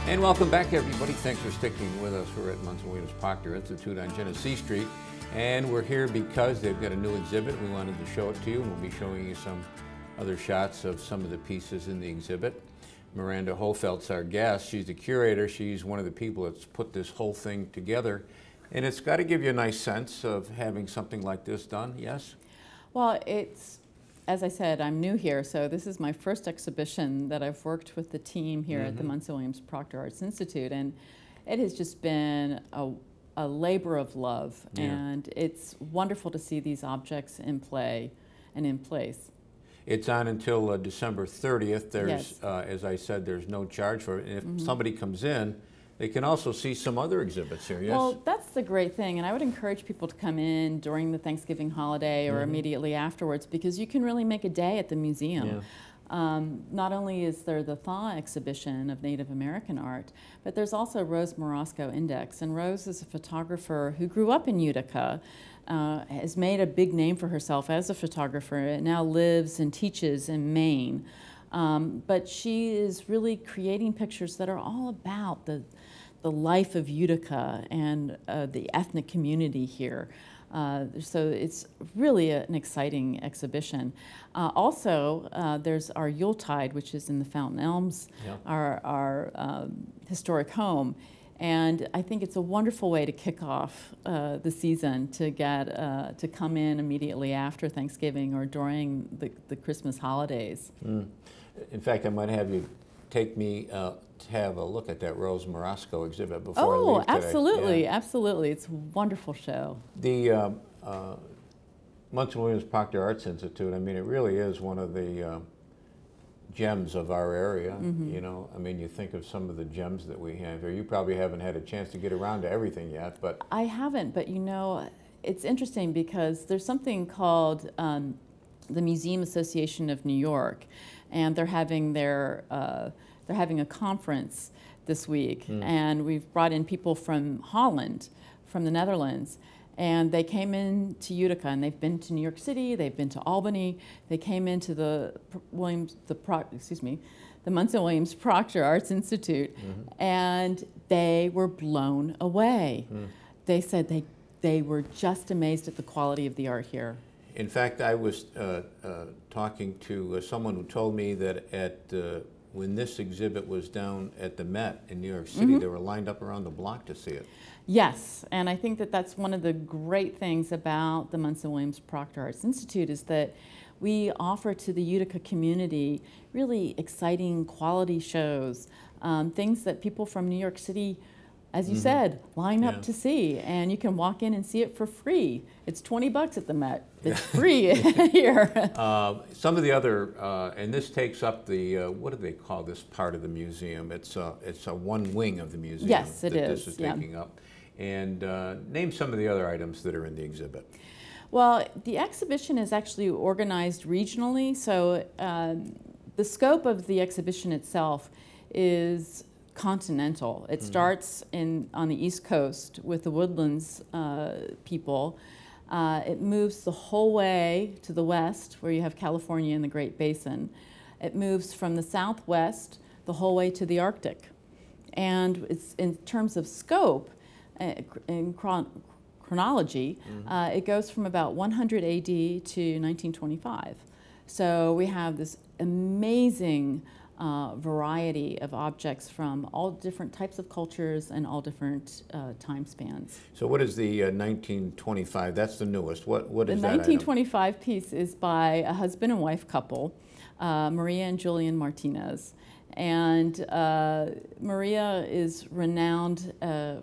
And welcome back, everybody. Thanks for sticking with us. We're at Munson Williams Proctor Institute on Genesee Street. And we're here because they've got a new exhibit. We wanted to show it to you. We'll be showing you some other shots of some of the pieces in the exhibit. Miranda Hofelt's our guest. She's the curator. She's one of the people that's put this whole thing together. And it's got to give you a nice sense of having something like this done, yes? Well, it's, as I said, I'm new here, so this is my first exhibition that I've worked with the team here at the Munson Williams Proctor Arts Institute, and it has just been a labor of love, and it's wonderful to see these objects in play and in place. It's on until December 30th. There's, as I said, there's no charge for it. And if somebody comes in, they can also see some other exhibits here, yes? Well, that's the great thing, and I would encourage people to come in during the Thanksgiving holiday or immediately afterwards, because you can really make a day at the museum. Not only is there the Thaw exhibition of Native American art, but there's also Rose Morosco Index, and Rose is a photographer who grew up in Utica, has made a big name for herself as a photographer, and now lives and teaches in Maine. But she is really creating pictures that are all about the life of Utica and the ethnic community here. So it's really an exciting exhibition. Also, there's our Yuletide, which is in the Fountain Elms, our historic home. And I think it's a wonderful way to kick off the season, to get to come in immediately after Thanksgiving or during the Christmas holidays. In fact, I might have you take me to have a look at that Rose Morosco exhibit before I leave today. Absolutely, absolutely. It's a wonderful show. The Munson Williams Proctor Arts Institute, I mean, it really is one of the gems of our area. You know, I mean, you think of some of the gems that we have here. You probably haven't had a chance to get around to everything yet, but... I haven't, but you know, it's interesting because there's something called the Museum Association of New York, and they're having a conference this week, and we've brought in people from Holland, from the Netherlands, and they came in to Utica, and they've been to New York City, they've been to Albany, they came into the Munson Williams Proctor Arts Institute, and they were blown away. They said they were just amazed at the quality of the art here. In fact, I was talking to someone who told me that when this exhibit was down at the Met in New York City, they were lined up around the block to see it. Yes, and I think that that's one of the great things about the Munson Williams Proctor Arts Institute, is that we offer to the Utica community really exciting quality shows, things that people from New York City, as you said, line up to see, and you can walk in and see it for free. It's $20 at the Met. It's free here. Some of the other, and this takes up the, what do they call this part of the museum? It's a one wing of the museum. Yes, it is. This is taking up. And name some of the other items that are in the exhibit. Well, the exhibition is actually organized regionally, so the scope of the exhibition itself is continental. It starts on the East Coast with the Woodlands people. It moves the whole way to the west, where you have California and the Great Basin. It moves from the southwest the whole way to the Arctic. And it's, in terms of scope, in chronology, it goes from about 100 AD to 1925. So we have this amazing variety of objects from all different types of cultures and all different time spans. So what is the 1925? That's the newest. What is that? The 1925 piece is by a husband and wife couple, Maria and Julian Martinez. And Maria is renowned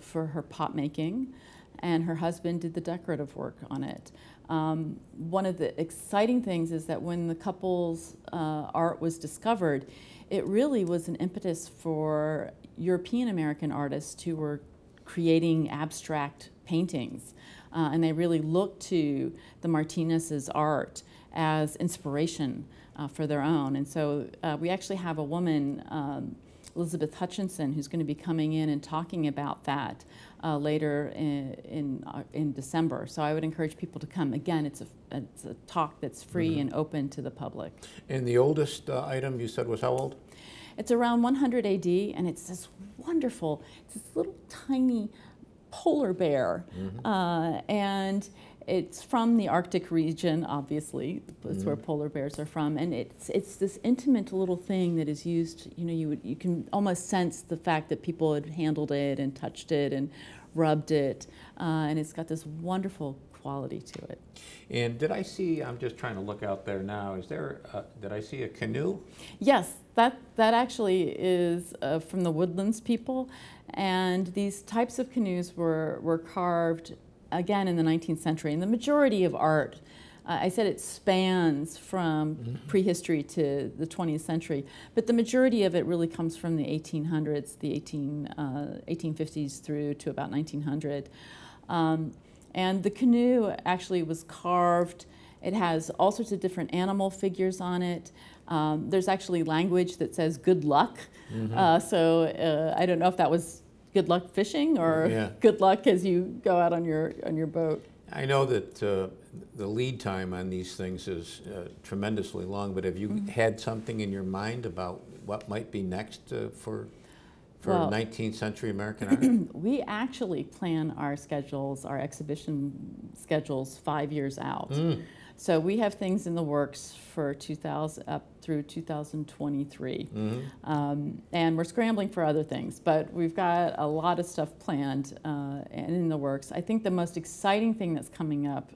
for her pot making, and her husband did the decorative work on it. One of the exciting things is that when the couple's art was discovered, it really was an impetus for European American artists who were creating abstract paintings. And they really looked to the Martinez's art as inspiration for their own. And so we actually have a woman, Elizabeth Hutchinson, who's going to be coming in and talking about that later in December. So I would encourage people to come. Again, it's a talk that's free and open to the public. And the oldest item you said was how old? It's around 100 AD, and it's this wonderful, it's this little tiny polar bear, and it's from the Arctic region, obviously. That's where polar bears are from, and it's this intimate little thing that is used. You know, you can almost sense the fact that people had handled it and touched it and rubbed it, and it's got this wonderful quality to it. And did I see? I'm just trying to look out there now. Is there? Did I see a canoe? Yes, that actually is from the Woodlands people, and these types of canoes were carved again in the 19th century. And the majority of art, I said it spans from prehistory to the 20th century, but the majority of it really comes from the 1800s, the 1850s through to about 1900. And the canoe actually was carved. It has all sorts of different animal figures on it. There's actually language that says good luck. So I don't know if that was good luck fishing or good luck as you go out on your boat. I know that the lead time on these things is tremendously long, but have you had something in your mind about what might be next for 19th century American art? We actually plan our schedules, our exhibition schedules 5 years out. So we have things in the works for 2000 up through 2023. And we're scrambling for other things, but we've got a lot of stuff planned and in the works. I think the most exciting thing that's coming up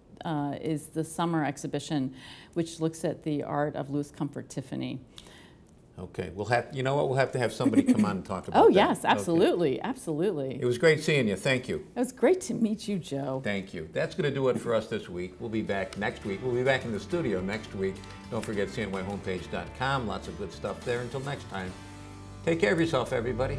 is the summer exhibition, which looks at the art of Louis Comfort Tiffany. Okay, we'll have, you know what, we'll have to have somebody come on and talk about that. Oh yes, absolutely, absolutely. It was great seeing you, thank you. It was great to meet you, Joe. Thank you. That's going to do it for us this week. We'll be back next week. We'll be back in the studio next week. Don't forget cnyhomepage.com, lots of good stuff there. Until next time, take care of yourself, everybody.